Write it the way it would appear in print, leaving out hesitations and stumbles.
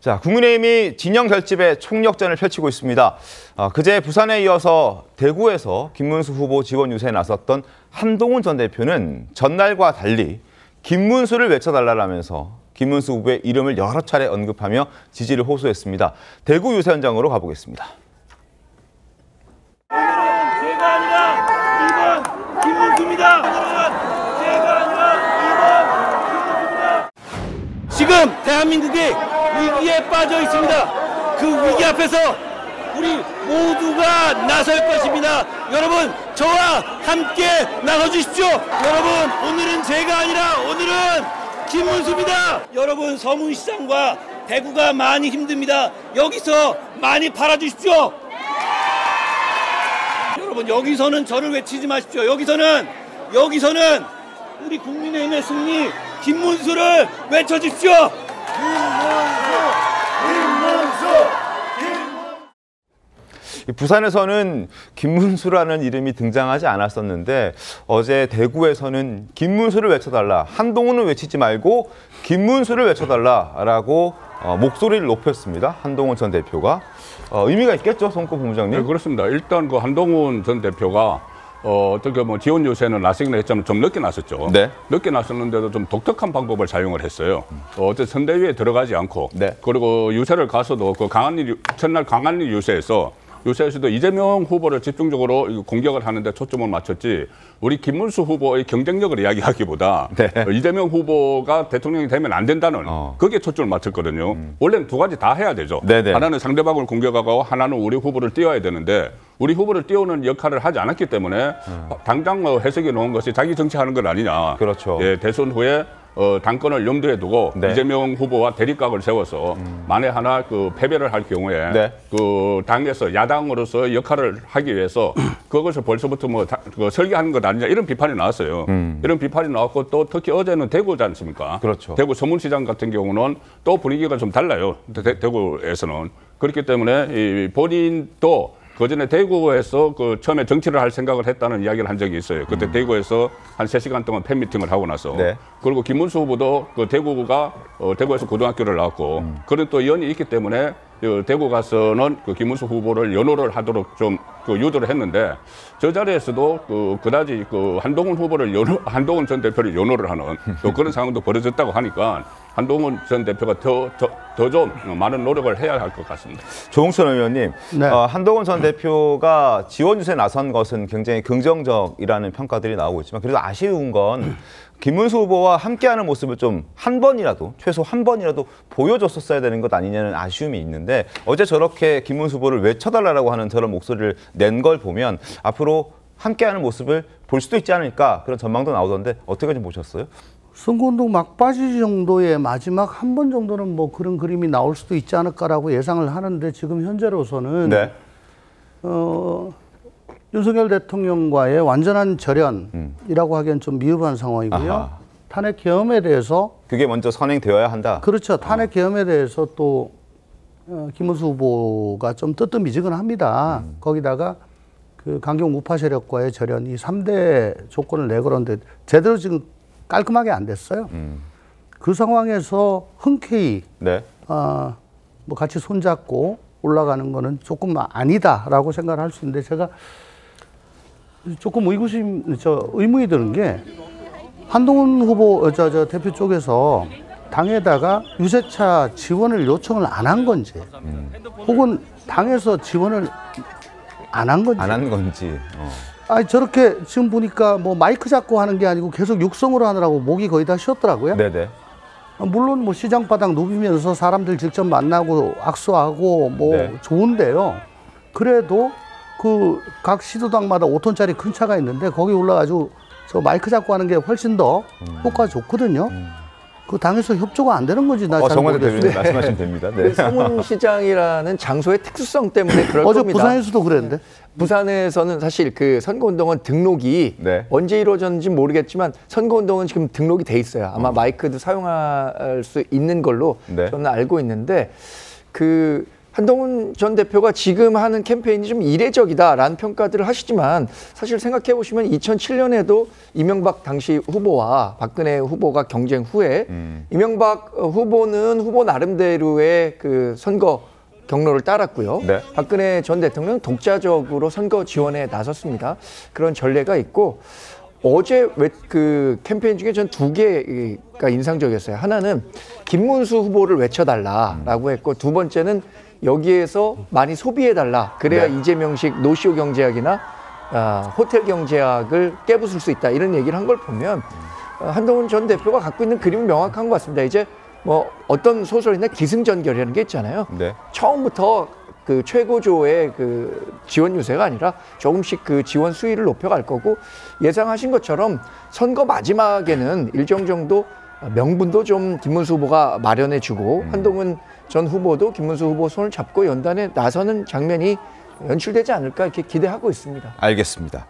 자, 국민의힘이 진영 결집의 총력전을 펼치고 있습니다. 그제 부산에 이어서 대구에서 김문수 후보 지원 유세에 나섰던 한동훈 전 대표는 전날과 달리 김문수를 외쳐달라면서 김문수 후보의 이름을 여러 차례 언급하며 지지를 호소했습니다. 대구 유세 현장으로 가보겠습니다. 오늘은 제가 아니라 2번 김문수입니다. 오늘은 제가 아니라 2번 김문수입니다. 지금 대한민국이 위기에 빠져 있습니다. 그 위기 앞에서 우리 모두가 나설 것입니다. 여러분, 저와 함께 나가주십시오. 여러분, 오늘은 제가 아니라 오늘은 김문수입니다. 여러분, 서문시장과 대구가 많이 힘듭니다. 여기서 많이 팔아주십시오. 여러분, 여기서는 저를 외치지 마십시오. 여기서는 우리 국민의힘의 승리 김문수를 외쳐주십시오. 부산에서는 김문수라는 이름이 등장하지 않았었는데 어제 대구에서는 김문수를 외쳐달라, 한동훈을 외치지 말고 김문수를 외쳐달라라고 목소리를 높였습니다. 한동훈 전 대표가. 의미가 있겠죠, 손꼽 본부장님? 네, 그렇습니다. 일단 그 한동훈 전 대표가 어떻게 뭐 지원 유세는 나서긴 했지만 좀 늦게 나섰죠. 네. 늦게 나섰는데도 좀 독특한 방법을 사용을 했어요. 어제 선대위에 들어가지 않고, 네. 그리고 유세를 가서도 그 첫날 강한리 유세에서도 이재명 후보를 집중적으로 공격을 하는데 초점을 맞췄지, 우리 김문수 후보의 경쟁력을 이야기하기보다 네. 이재명 후보가 대통령이 되면 안 된다는 거기에 초점을 맞췄거든요. 원래는 두 가지 다 해야 되죠. 네네. 하나는 상대방을 공격하고 하나는 우리 후보를 띄워야 되는데 우리 후보를 띄우는 역할을 하지 않았기 때문에 당장 해석해 놓은 것이 자기 정치하는 건 아니냐. 그렇죠. 예, 대선 후에 당권을 염두에 두고 네. 이재명 후보와 대립각을 세워서 만에 하나 그 패배를 할 경우에 네. 그 당에서 야당으로서 역할을 하기 위해서 그것을 벌써부터 그 설계하는 것 아니냐 이런 비판이 나왔어요. 이런 비판이 나왔고 또 특히 어제는 대구지 않습니까? 그렇죠. 대구 서문시장 같은 경우는 또 분위기가 좀 달라요. 대구에서는. 그렇기 때문에 이 본인도 그전에 대구에서 그 처음에 정치를 할 생각을 했다는 이야기를 한 적이 있어요. 그때 대구에서 한 3시간 동안 팬미팅을 하고 나서. 네. 그리고 김문수 후보도 그 대구에서 고등학교를 나왔고 그런 또 연이 있기 때문에 대구 가서는 그 김문수 후보를 연호를 하도록 좀 그 유도를 했는데 저 자리에서도 그다지 그 한동훈 전 대표를 연호를 하는 또 그런 상황도 벌어졌다고 하니까 한동훈 전 대표가 더 좀 많은 노력을 해야 할 것 같습니다. 조홍천 의원님, 네. 한동훈 전 대표가 지원 유세에 나선 것은 굉장히 긍정적이라는 평가들이 나오고 있지만 그래도 아쉬운 건 김문수 후보와 함께하는 모습을 좀 최소 한 번이라도 보여줬었어야 되는 것 아니냐는 아쉬움이 있는데 어제 저렇게 김문수 후보를 외쳐달라고 하는 저런 목소리를 낸 걸 보면 앞으로 함께하는 모습을 볼 수도 있지 않을까 그런 전망도 나오던데 어떻게 좀 보셨어요? 선거운동 막바지 정도의 마지막 한 번 정도는 뭐 그런 그림이 나올 수도 있지 않을까라고 예상을 하는데 지금 현재로서는 네. 윤석열 대통령과의 완전한 절연이라고 하기엔 좀 미흡한 상황이고요. 아하. 탄핵 계엄에 대해서 그게 먼저 선행되어야 한다. 그렇죠. 탄핵 계엄에 대해서 또 김문수 후보가 좀 뜨뜻미지근합니다. 거기다가 그 강경 우파 세력과의 절연 이 3대 조건을 내걸었는데 제대로 지금 깔끔하게 안 됐어요. 그 상황에서 흔쾌히 네. 뭐 같이 손잡고 올라가는 거는 조금 아니다라고 생각을 할 수 있는데 제가 조금 의문이 드는 게 한동훈 후보 저 대표 쪽에서 당에다가 유세차 지원을 요청을 안 한 건지 혹은 당에서 지원을 안 한 건지. 안 한 건지. 아니 저렇게 지금 보니까 뭐 마이크 잡고 하는 게 아니고 계속 육성으로 하느라고 목이 거의 다 쉬었더라고요. 네네. 물론 뭐 시장 바닥 누비면서 사람들 직접 만나고 악수하고 뭐 네. 좋은데요. 그래도 그 각 시도당마다 5톤짜리 큰 차가 있는데 거기 올라가지고 저 마이크 잡고 하는 게 훨씬 더 효과가 좋거든요. 그 당에서 협조가 안 되는 건지 나 잘 정말 모르겠어요. 말씀하시면 됩니다. 네. 서문시장이라는 장소의 특수성 때문에 그럴 어제 겁니다. 부산에서도 그랬는데. 부산에서는 사실 그 선거운동은 등록이 네. 언제 이루어졌는지 모르겠지만 선거운동은 지금 등록이 돼 있어요. 아마 마이크도 사용할 수 있는 걸로 네. 저는 알고 있는데 그 한동훈 전 대표가 지금 하는 캠페인이 좀 이례적이다라는 평가들을 하시지만 사실 생각해 보시면 2007년에도 이명박 당시 후보와 박근혜 후보가 경쟁 후에 이명박 후보는 후보 나름대로의 그 선거 경로를 따랐고요. 네. 박근혜 전 대통령은 독자적으로 선거 지원에 나섰습니다. 그런 전례가 있고 어제 그 캠페인 중에 전 두 개가 인상적이었어요. 하나는 김문수 후보를 외쳐달라라고 했고 두 번째는 여기에서 많이 소비해달라. 그래야 네. 이재명식 노쇼 경제학이나 호텔 경제학을 깨부술 수 있다. 이런 얘기를 한 걸 보면 한동훈 전 대표가 갖고 있는 그림은 명확한 것 같습니다. 이제 뭐 어떤 소설이나 기승전결이라는 게 있잖아요. 네. 처음부터 그 최고조의 그 지원 유세가 아니라 조금씩 그 지원 수위를 높여갈 거고 예상하신 것처럼 선거 마지막에는 일정 정도 명분도 좀 김문수 후보가 마련해주고 한동훈 전 후보도 김문수 후보 손을 잡고 연단에 나서는 장면이 연출되지 않을까 이렇게 기대하고 있습니다. 알겠습니다.